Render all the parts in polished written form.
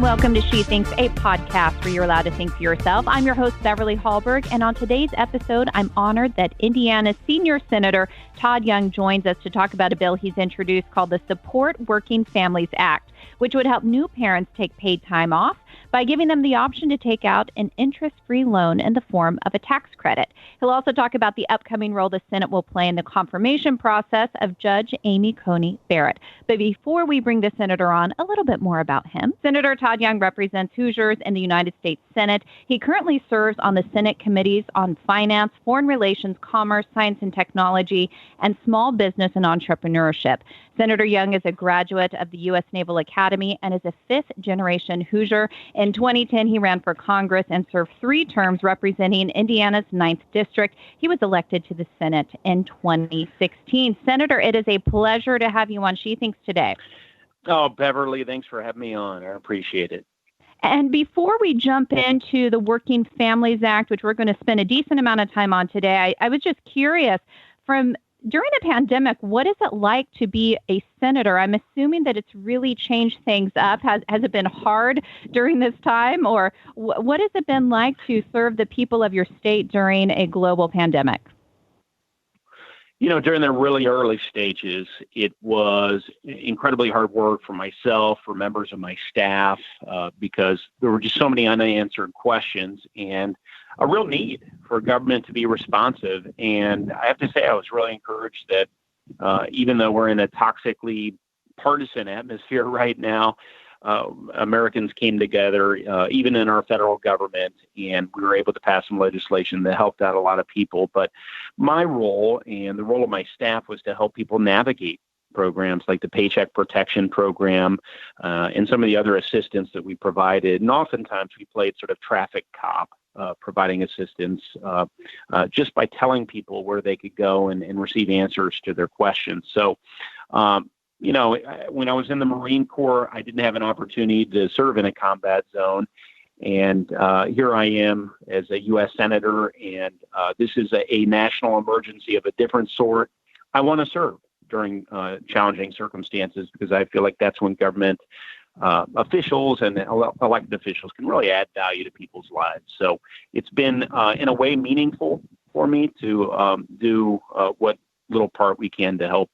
Welcome to She Thinks, a podcast where you're allowed to think for yourself. I'm your host, Beverly Hallberg, and on today's episode, I'm honored that Indiana's Senior Senator Todd Young joins us to talk about a bill he's introduced called the Support Working Families Act, which would help new parents take paid time off by giving them the option to take out an interest-free loan in the form of a tax credit. He'll also talk about the upcoming role the Senate will play in the confirmation process of Judge Amy Coney Barret. But before we bring the senator on, a little bit more about him. Senator Todd Young represents Hoosiers in the United States Senate. He currently serves on the Senate committees on finance, foreign relations, commerce, science and technology, and small business and entrepreneurship. Senator Young is a graduate of the US Naval Academy and is a fifth-generation Hoosier. In 2010, he ran for Congress and served 3 terms representing Indiana's 9th District. He was elected to the Senate in 2016. Senator, it is a pleasure to have you on She Thinks today. Oh, Beverly, thanks for having me on. I appreciate it. And before we jump into the Working Families Act, which we're going to spend a decent amount of time on today, I was just curious, during the pandemic, what is it like to be a senator? I'm assuming that it's really changed things up. Has it been hard during this time, or what has it been like to serve the people of your state during a global pandemic? You know, during the really early stages, it was incredibly hard work for myself, for members of my staff, because there were just so many unanswered questions and a real need for government to be responsive. And I have to say, I was really encouraged that even though we're in a toxically partisan atmosphere right now, Americans came together, even in our federal government, and we were able to pass some legislation that helped out a lot of people. But my role and the role of my staff was to help people navigate programs like the Paycheck Protection Program and some of the other assistance that we provided. And oftentimes we played sort of traffic cop, providing assistance just by telling people where they could go and receive answers to their questions. So, you know, when I was in the Marine Corps, I didn't have an opportunity to serve in a combat zone. And here I am as a U.S. Senator, and this is a national emergency of a different sort. I want to serve during challenging circumstances because I feel like that's when government officials and elected officials can really add value to people's lives. So it's been, in a way, meaningful for me to do what little part we can to help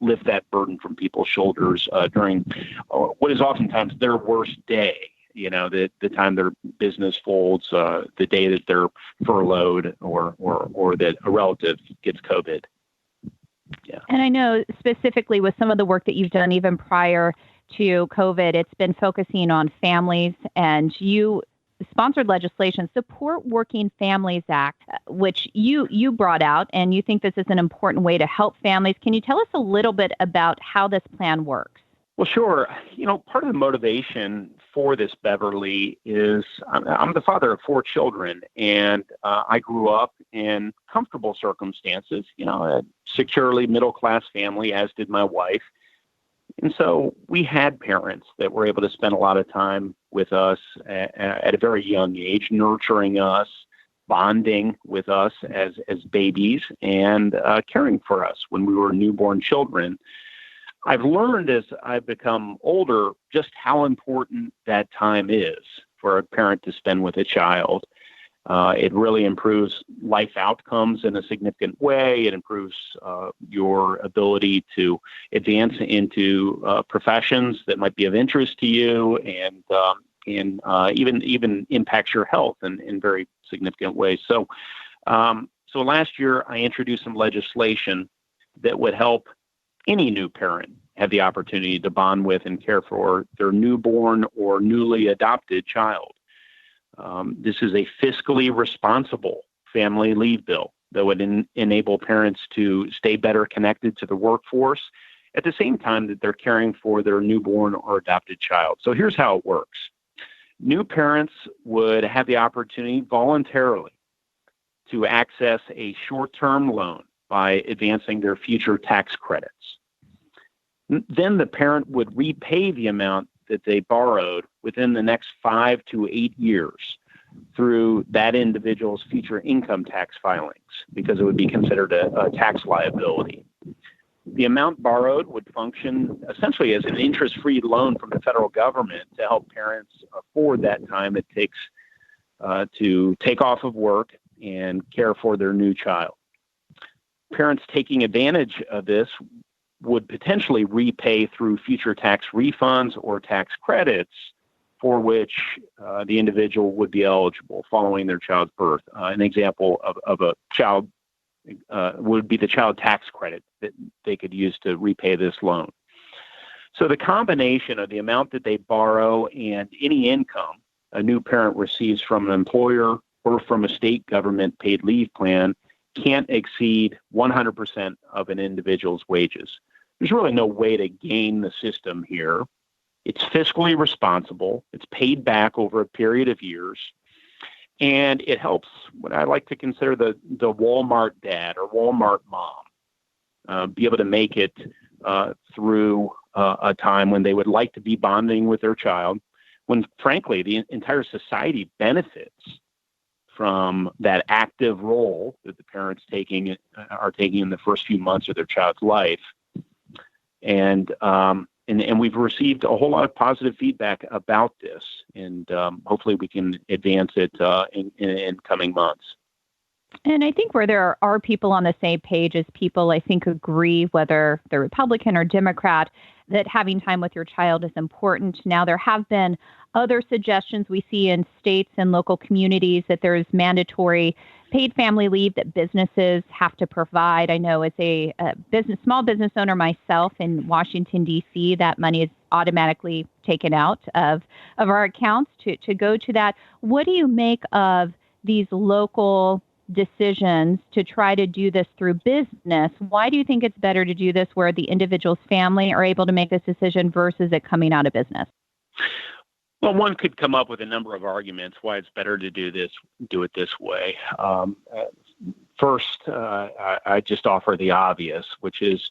lift that burden from people's shoulders during what is oftentimes their worst day, you know, the time their business folds, the day that they're furloughed or that a relative gets COVID. Yeah. And I know specifically with some of the work that you've done even prior to COVID, it's been focusing on families, and you sponsored legislation, Support Working Families Act, which you brought out, and you think this is an important way to help families. Can you tell us a little bit about how this plan works? Well, sure. You know, part of the motivation for this, Beverly, is I'm the father of 4 children, and I grew up in comfortable circumstances, you know, a securely middle-class family, as did my wife. And so we had parents that were able to spend a lot of time with us at a very young age, nurturing us, bonding with us as babies, and caring for us when we were newborn children. I've learned as I've become older just how important that time is for a parent to spend with a child. It really improves life outcomes in a significant way. It improves your ability to advance into professions that might be of interest to you, and even impacts your health in very significant ways. So last year I introduced some legislation that would help any new parent have the opportunity to bond with and care for their newborn or newly adopted child. This is a fiscally responsible family leave bill that would enable parents to stay better connected to the workforce at the same time that they're caring for their newborn or adopted child. So here's how it works. New parents would have the opportunity voluntarily to access a short-term loan by advancing their future tax credits. Then the parent would repay the amount that they borrowed within the next 5 to 8 years through that individual's future income tax filings, because it would be considered a tax liability. The amount borrowed would function essentially as an interest-free loan from the federal government to help parents afford that time it takes to take off of work and care for their new child. Parents taking advantage of this would potentially repay through future tax refunds or tax credits for which the individual would be eligible following their child's birth. An example of a child would be the child tax credit that they could use to repay this loan. So the combination of the amount that they borrow and any income a new parent receives from an employer or from a state government paid leave plan can't exceed 100% of an individual's wages. There's really no way to game the system here. It's fiscally responsible. It's paid back over a period of years. And it helps what I like to consider the Walmart dad or Walmart mom be able to make it through a time when they would like to be bonding with their child, when, frankly, the entire society benefits from that active role that the parents are taking in the first few months of their child's life. And we've received a whole lot of positive feedback about this, and hopefully we can advance it in coming months. And I think where there are people on the same page as people, I think, agree, whether they're Republican or Democrat, that having time with your child is important. Now, there have been other suggestions we see in states and local communities that there's mandatory paid family leave that businesses have to provide. I know as a small business owner myself in Washington, D.C., that money is automatically taken out of our accounts to go to that. What do you make of these local decisions to try to do this through business? Why do you think it's better to do this where the individual's family are able to make this decision versus it coming out of business? Well, one could come up with a number of arguments why it's better to do it this way. First, I just offer the obvious, which is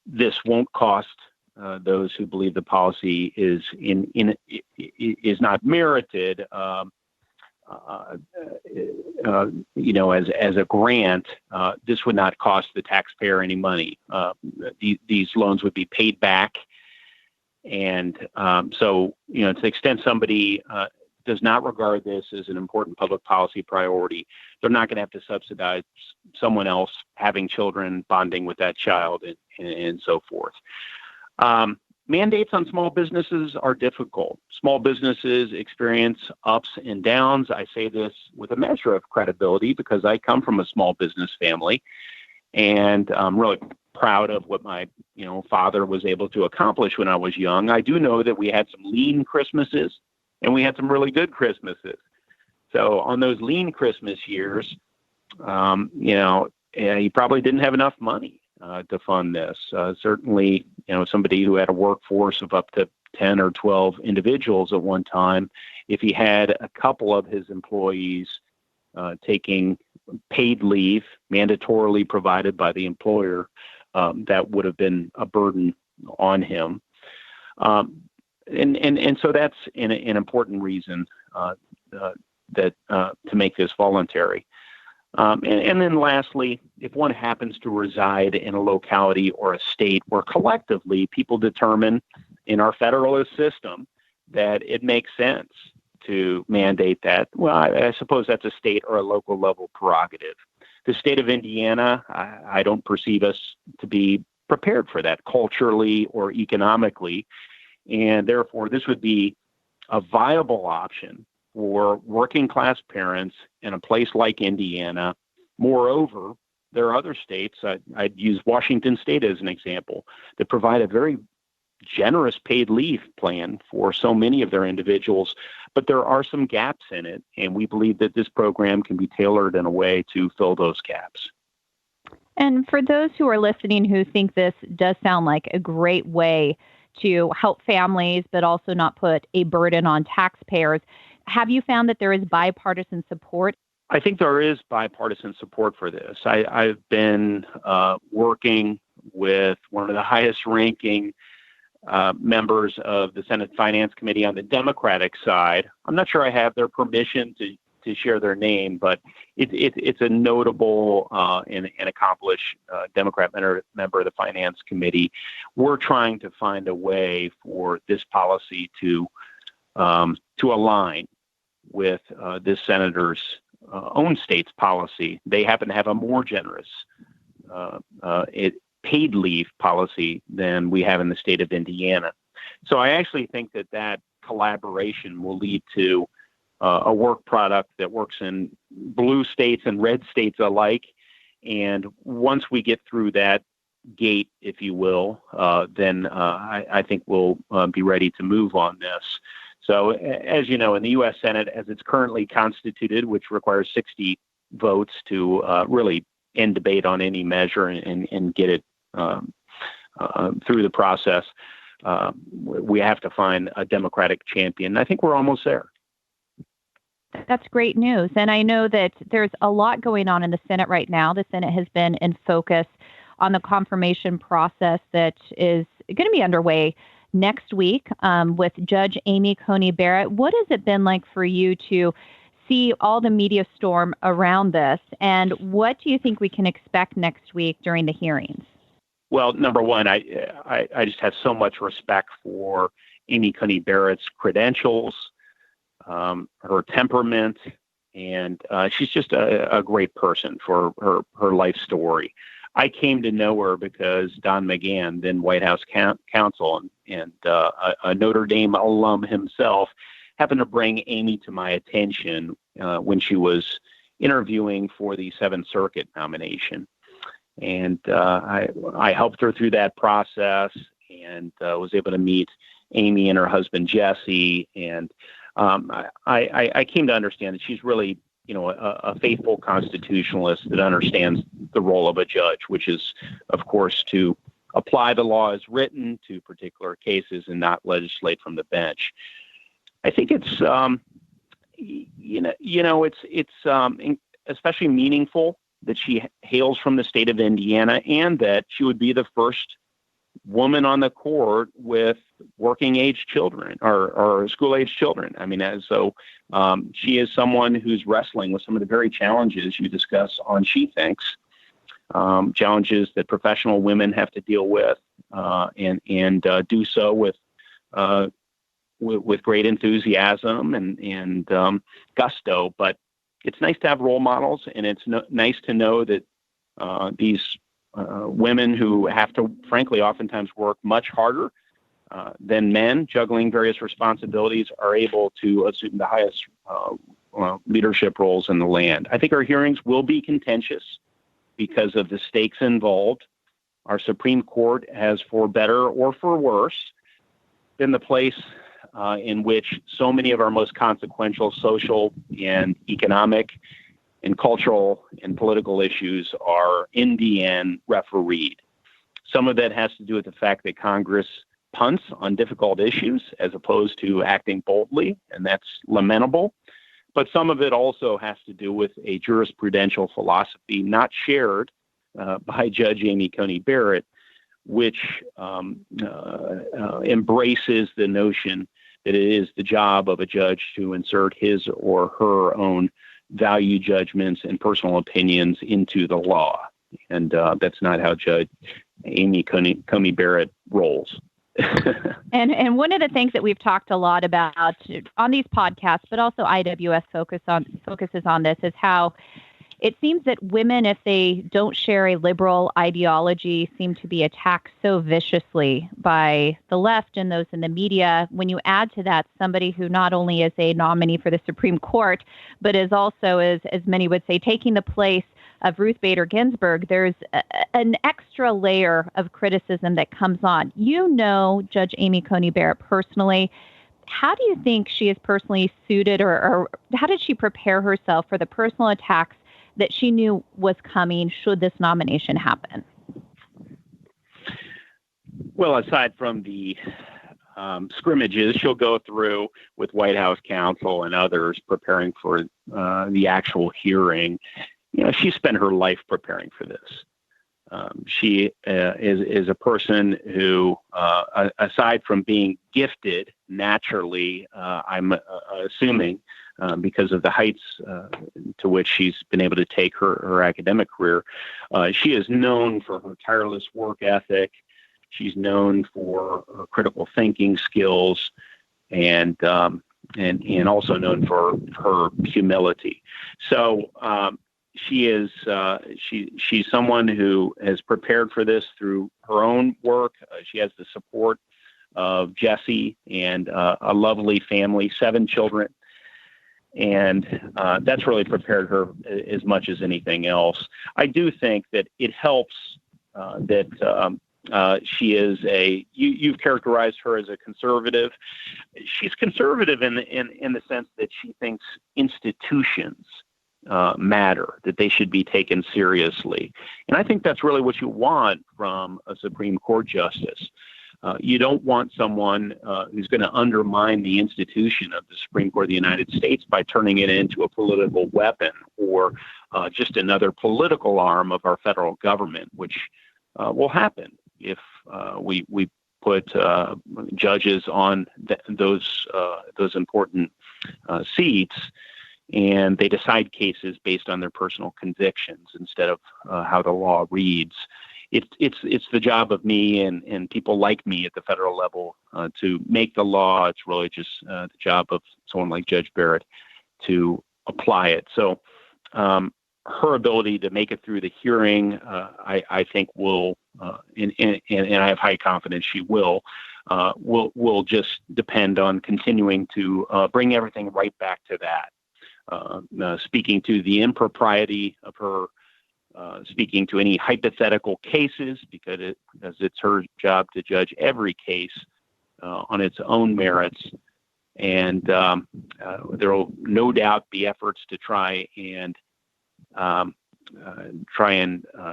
this won't cost those who believe the policy is not merited. As a grant, this would not cost the taxpayer any money. These loans would be paid back. And so, to the extent somebody does not regard this as an important public policy priority, they're not going to have to subsidize someone else having children, bonding with that child, and so forth. Mandates on small businesses are difficult. Small businesses experience ups and downs. I say this with a measure of credibility because I come from a small business family, and I'm really proud of what my father was able to accomplish when I was young. I do know that we had some lean Christmases and we had some really good Christmases. So on those lean Christmas years, he probably didn't have enough money to fund this. Certainly, somebody who had a workforce of up to 10 or 12 individuals at one time, if he had a couple of his employees taking paid leave, mandatorily provided by the employer, that would have been a burden on him. And so that's an important reason that to make this voluntary. And then lastly, if one happens to reside in a locality or a state where collectively people determine in our federalist system that it makes sense to mandate that, well, I suppose that's a state or a local level prerogative. The state of Indiana, I don't perceive us to be prepared for that culturally or economically. And therefore, this would be a viable option for working class parents in a place like Indiana. Moreover, there are other states, I'd use Washington State as an example, that provide a very generous paid leave plan for so many of their individuals, but there are some gaps in it, and we believe that this program can be tailored in a way to fill those gaps. And for those who are listening who think this does sound like a great way to help families, but also not put a burden on taxpayers, have you found that there is bipartisan support? I think there is bipartisan support for this. I've been working with one of the highest ranking members of the Senate Finance Committee on the Democratic side. I'm not sure I have their permission to to share their name, but it's a notable and accomplished Democrat member of the Finance Committee. We're trying to find a way for this policy to align with this senator's own state's policy. They happen to have a more generous paid leave policy than we have in the state of Indiana. So I actually think that collaboration will lead to a work product that works in blue states and red states alike. And once we get through that gate, if you will, then I think we'll be ready to move on this. So as you know, in the U.S. Senate, as it's currently constituted, which requires 60 votes to really end debate on any measure and get it through the process, we have to find a Democratic champion. I think we're almost there. That's great news. And I know that there's a lot going on in the Senate right now. The Senate has been in focus on the confirmation process that is going to be underway next week with Judge Amy Coney Barret. What has it been like for you to see all the media storm around this? And what do you think we can expect next week during the hearings? Well, number one, I just have so much respect for Amy Coney Barrett's credentials, her temperament, and she's just a great person for her life story. I came to know her because Don McGahn, then White House counsel and a Notre Dame alum himself, happened to bring Amy to my attention when she was interviewing for the Seventh Circuit nomination. And I helped her through that process and was able to meet Amy and her husband, Jesse. And I came to understand that she's really, a faithful constitutionalist that understands the role of a judge, which is, of course, to apply the law as written to particular cases and not legislate from the bench. I think it's, it's especially meaningful that she hails from the state of Indiana and that she would be the first woman on the court with working age children or school age children. I mean, she is someone who's wrestling with some of the very challenges you discuss on She Thinks, challenges that professional women have to deal with and do so with great enthusiasm and gusto. But it's nice to have role models, and it's nice to know that these women who have to, frankly, oftentimes work much harder than men, juggling various responsibilities, are able to assume the highest leadership roles in the land. I think our hearings will be contentious because of the stakes involved. Our Supreme Court has, for better or for worse, been the place in which so many of our most consequential social and economic and cultural and political issues are, in the end, refereed. Some of that has to do with the fact that Congress punts on difficult issues as opposed to acting boldly, and that's lamentable. But some of it also has to do with a jurisprudential philosophy not shared by Judge Amy Coney Barret, which embraces the notion that it is the job of a judge to insert his or her own value judgments and personal opinions into the law. And that's not how Judge Amy Coney Barret rolls. And one of the things that we've talked a lot about on these podcasts, but also IWS focuses on this, is how it seems that women, if they don't share a liberal ideology, seem to be attacked so viciously by the left and those in the media. When you add to that somebody who not only is a nominee for the Supreme Court, but is also, as many would say, taking the place of Ruth Bader Ginsburg, there's an extra layer of criticism that comes on. You know Judge Amy Coney Barret personally. How do you think she is personally suited, or how did she prepare herself for the personal attacks that she knew was coming should this nomination happen? Well, aside from the scrimmages she'll go through with White House counsel and others preparing for the actual hearing, she spent her life preparing for this. She is a person who, aside from being gifted naturally, I'm assuming, because of the heights to which she's been able to take her academic career. She is known for her tireless work ethic. She's known for her critical thinking skills, and also known for her humility. So she's someone who has prepared for this through her own work. She has the support of Jesse and a lovely family, 7 children. And that's really prepared her as much as anything else. I do think that it helps that she is you've characterized her as a conservative. She's conservative in the sense that she thinks institutions matter, that they should be taken seriously. And I think that's really what you want from a Supreme Court justice. You don't want someone who's going to undermine the institution of the Supreme Court of the United States by turning it into a political weapon or just another political arm of our federal government, which will happen if we put judges on those important seats, and they decide cases based on their personal convictions instead of how the law reads. It's the job of me and people like me at the federal level to make the law. It's really just the job of someone like Judge Barret to apply it. So her ability to make it through the hearing, I think will, and I have high confidence she will just depend on continuing to bring everything right back to that. Speaking to the impropriety of her speaking to any hypothetical cases, because it's her job to judge every case on its own merits. And there will no doubt be efforts to try and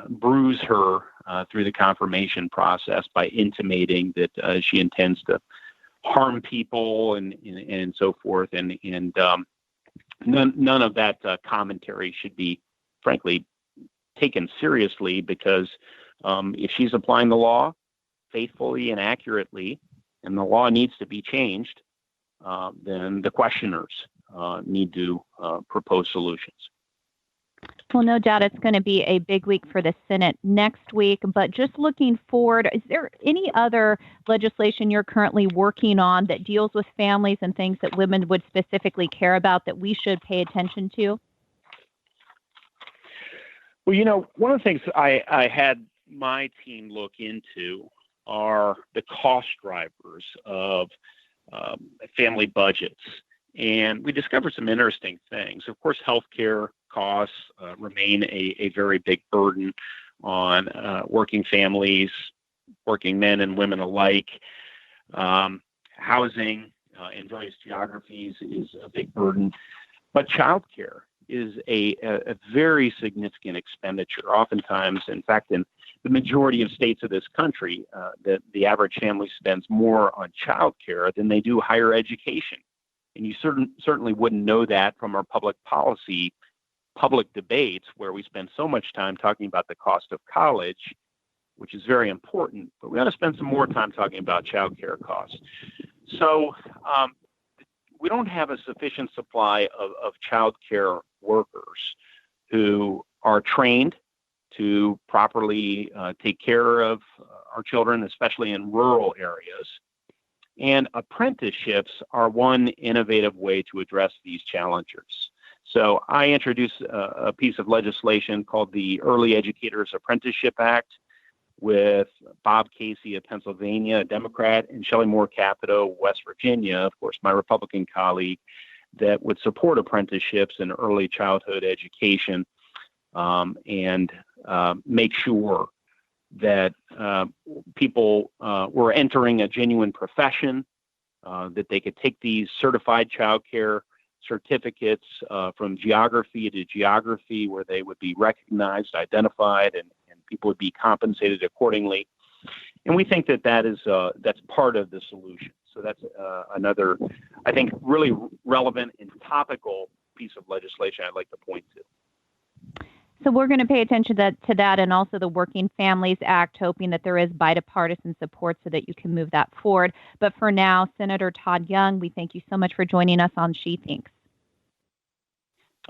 bruise her through the confirmation process by intimating that she intends to harm people and so forth. And none of that commentary should be, frankly, taken seriously, because if she's applying the law faithfully and accurately, and the law needs to be changed, then the questioners need to propose solutions. Well, no doubt it's going to be a big week for the Senate next week, but just looking forward, is there any other legislation you're currently working on that deals with families and things that women would specifically care about that we should pay attention to? Well, one of the things I had my team look into are the cost drivers of family budgets. And we discovered some interesting things. Of course, healthcare costs remain a very big burden on working families, working men and women alike. Housing in various geographies is a big burden. But childcare is a very significant expenditure. Oftentimes, in fact, in the majority of states of this country, the average family spends more on childcare than they do higher education. And you certainly wouldn't know that from our public debates, where we spend so much time talking about the cost of college, which is very important, but we ought to spend some more time talking about childcare costs. So we don't have a sufficient supply of childcare workers who are trained to properly take care of our children, especially in rural areas. And apprenticeships are one innovative way to address these challenges. So I introduced a piece of legislation called the Early Educators Apprenticeship Act with Bob Casey of Pennsylvania, a Democrat, and Shelley Moore Capito, West Virginia, of course, my Republican colleague, that would support apprenticeships in early childhood education and make sure that people were entering a genuine profession, that they could take these certified childcare certificates from geography to geography, where they would be recognized, identified, and people would be compensated accordingly. And we think that's part of the solution. So that's another, I think, really relevant and topical piece of legislation I'd like to point to. So we're going to pay attention to that, and also the Working Families Act, hoping that there is bipartisan support so that you can move that forward. But for now, Senator Todd Young, we thank you so much for joining us on She Thinks.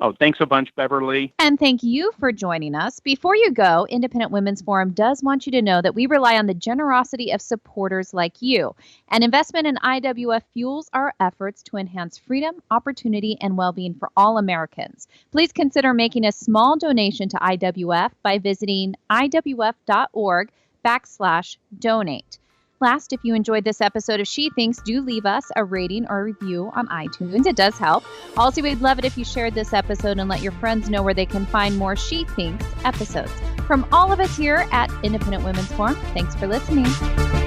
Oh, thanks a bunch, Beverly. And thank you for joining us. Before you go, Independent Women's Forum does want you to know that we rely on the generosity of supporters like you. An investment in IWF fuels our efforts to enhance freedom, opportunity, and well-being for all Americans. Please consider making a small donation to IWF by visiting iwf.org/donate. Last, if you enjoyed this episode of She Thinks, do leave us a rating or review on iTunes. It does help. Also, we'd love it if you shared this episode and let your friends know where they can find more She Thinks episodes. From all of us here at Independent Women's Forum, thanks for listening.